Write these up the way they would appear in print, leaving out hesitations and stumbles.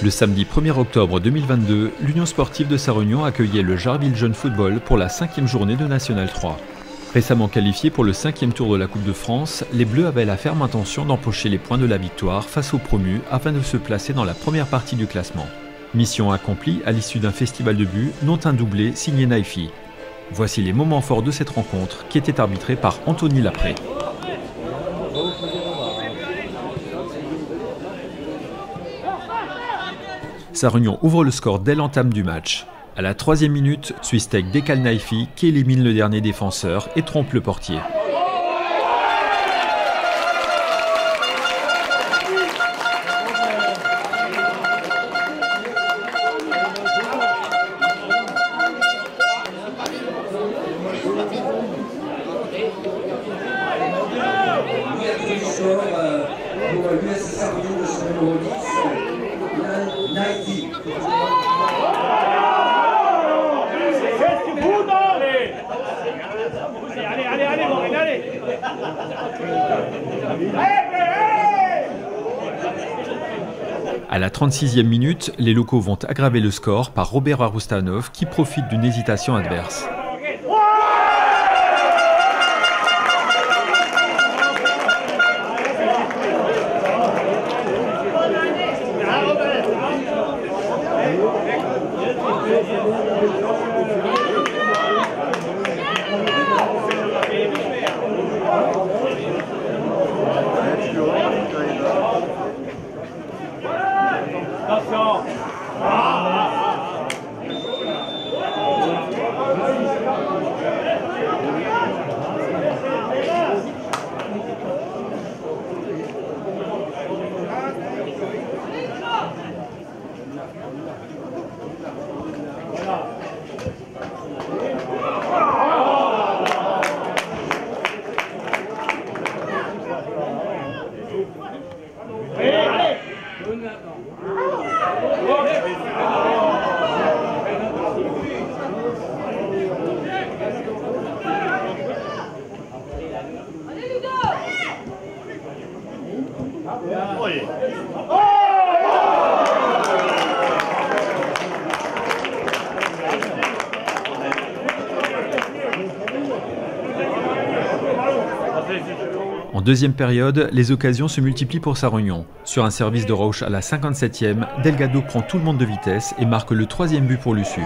Le samedi 1er octobre 2022, l'Union sportive de Sarre-Union accueillait le Jarville Jeune Football pour la 5e journée de National 3. Récemment qualifiés pour le 5e tour de la Coupe de France, les Bleus avaient la ferme intention d'empocher les points de la victoire face aux promus afin de se placer dans la première partie du classement. Mission accomplie à l'issue d'un festival de buts, dont un doublé signé Naifi. Voici les moments forts de cette rencontre qui était arbitrée par Anthony Lapré. Sarre-Union ouvre le score dès l'entame du match. À la 3e minute, Swistek décale Naifi qui élimine le dernier défenseur et trompe le portier. Pour l'US Sarre-Union de son numéro 10, Naifi. À la 36e minute, les locaux vont aggraver le score par Robert Aroustanov qui profite d'une hésitation adverse. En deuxième période, les occasions se multiplient pour Sarre-Union. Sur un service de Rauch à la 57e, Delgado prend tout le monde de vitesse et marque le 3e but pour l'USU.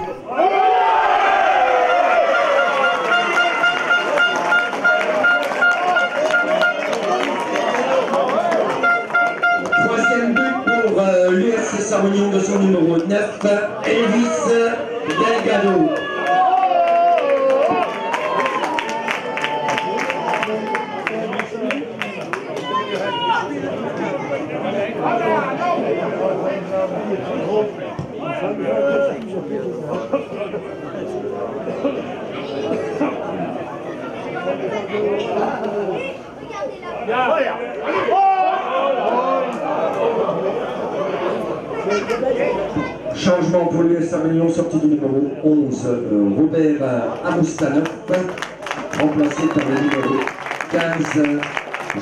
Troisième but pour l'US Sarre-Union de son numéro 9, Elvis Delgado. Changement pour l'US Sarre-Union, sortie du numéro 11, Robert Aroustanov, remplacé par le numéro 15,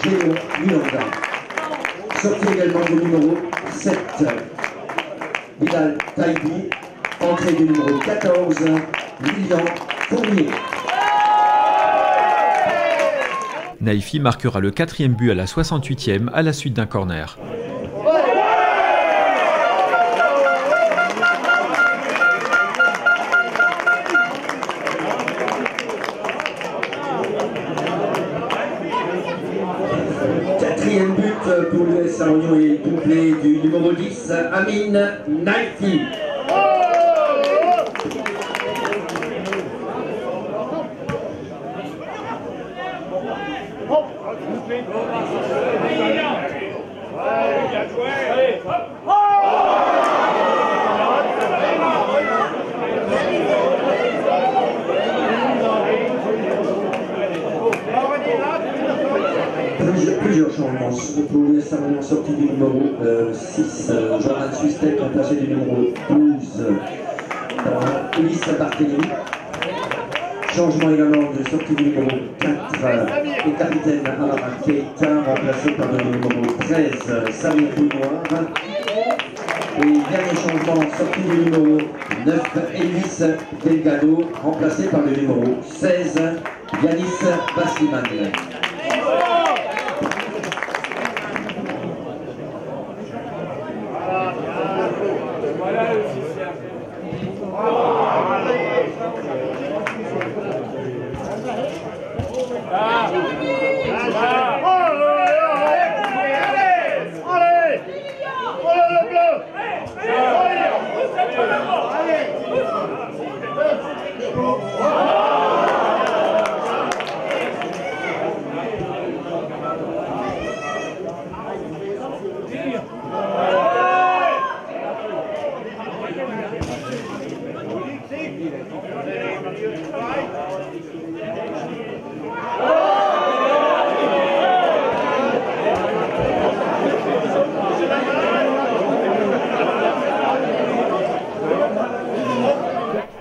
Géo Milonda. Sortie également du numéro 7, Bilal Taïbi, entrée du numéro 14, Lilian Fournier. Naifi marquera le 4e but à la 68e à la suite d'un corner. Quatrième but pour l'US Sarre-Union et doublé du numéro 10, Amin Naifi. Plusieurs changements pour l'US Sarre-Union, sortie du numéro 6, Jordan Swistek, remplacé du numéro 12, Ulysse Barthélémy. Changement également de sortie du numéro 4 et capitaine Amara Keita, remplacé par le numéro 13, Samir Bounoir. Et dernier changement, sortie du numéro 9, Elvis Delgado, remplacé par le numéro 16, Yanis Basliman.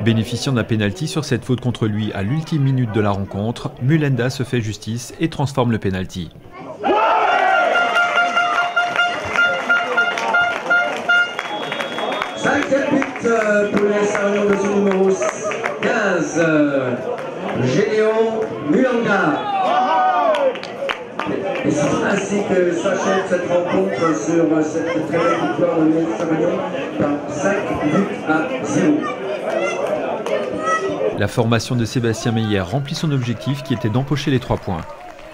Bénéficiant d'un pénalty sur cette faute contre lui à l'ultime minute de la rencontre, Mulenda se fait justice et transforme le pénalty. Cinquième but pour les Saronion de ce numéro 15, Gédéon Mulanda. Et c'est ainsi que s'achève cette rencontre sur cette très belle victoire de les Saronion par 5 buts à 0. La formation de Sébastien Meyer remplit son objectif qui était d'empocher les 3 points.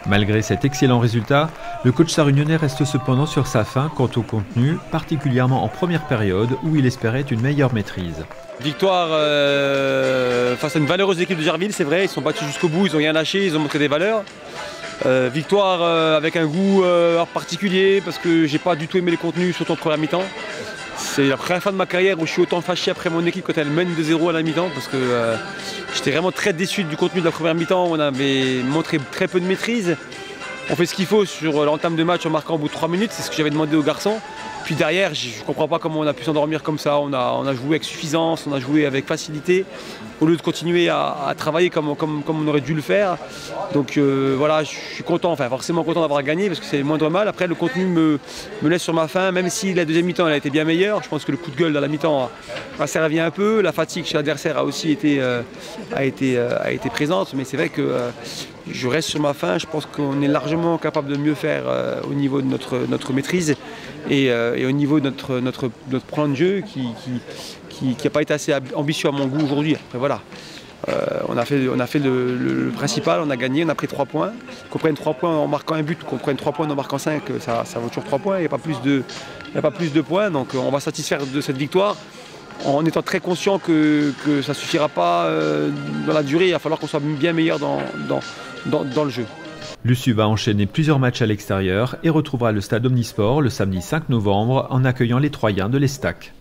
Malgré cet excellent résultat, le coach sarunionnais reste cependant sur sa faim quant au contenu, particulièrement en première période où il espérait une meilleure maîtrise. Victoire face à une valeureuse équipe de Jarville, c'est vrai, ils sont battus jusqu'au bout, ils n'ont rien lâché, ils ont montré des valeurs. Victoire avec un goût particulier parce que j'ai pas du tout aimé les contenus, surtout en première mi-temps. C'est la première fois de ma carrière où je suis autant fâché après mon équipe quand elle mène 2-0 à la mi-temps parce que j'étais vraiment très déçu du contenu de la première mi-temps. On avait montré très peu de maîtrise. On fait ce qu'il faut sur l'entame de match en marquant au bout de 3 minutes, c'est ce que j'avais demandé aux garçons. Puis derrière, je ne comprends pas comment on a pu s'endormir comme ça. On a joué avec suffisance, on a joué avec facilité, au lieu de continuer à travailler comme on aurait dû le faire. Donc voilà, je suis content, enfin forcément content d'avoir gagné parce que c'est le moindre mal. Après, le contenu me laisse sur ma faim, même si la deuxième mi-temps elle a été bien meilleure. Je pense que le coup de gueule dans la mi-temps a servi un peu. La fatigue chez l'adversaire a aussi été présente, mais c'est vrai que je reste sur ma faim. Je pense qu'on est largement capable de mieux faire au niveau de notre maîtrise et au niveau de notre plan de jeu qui n'a pas été assez ambitieux à mon goût aujourd'hui. Après voilà, on a fait le principal, on a gagné, on a pris 3 points. Qu'on prenne 3 points en marquant un but, qu'on prenne 3 points en marquant 5, ça vaut toujours 3 points, il n'y a pas plus de points, donc on va satisfaire de cette victoire en étant très conscient que ça ne suffira pas dans la durée, il va falloir qu'on soit bien meilleur dans le jeu. L'USU va enchaîner plusieurs matchs à l'extérieur et retrouvera le stade Omnisport le samedi 5 novembre en accueillant les Troyens de l'Estac.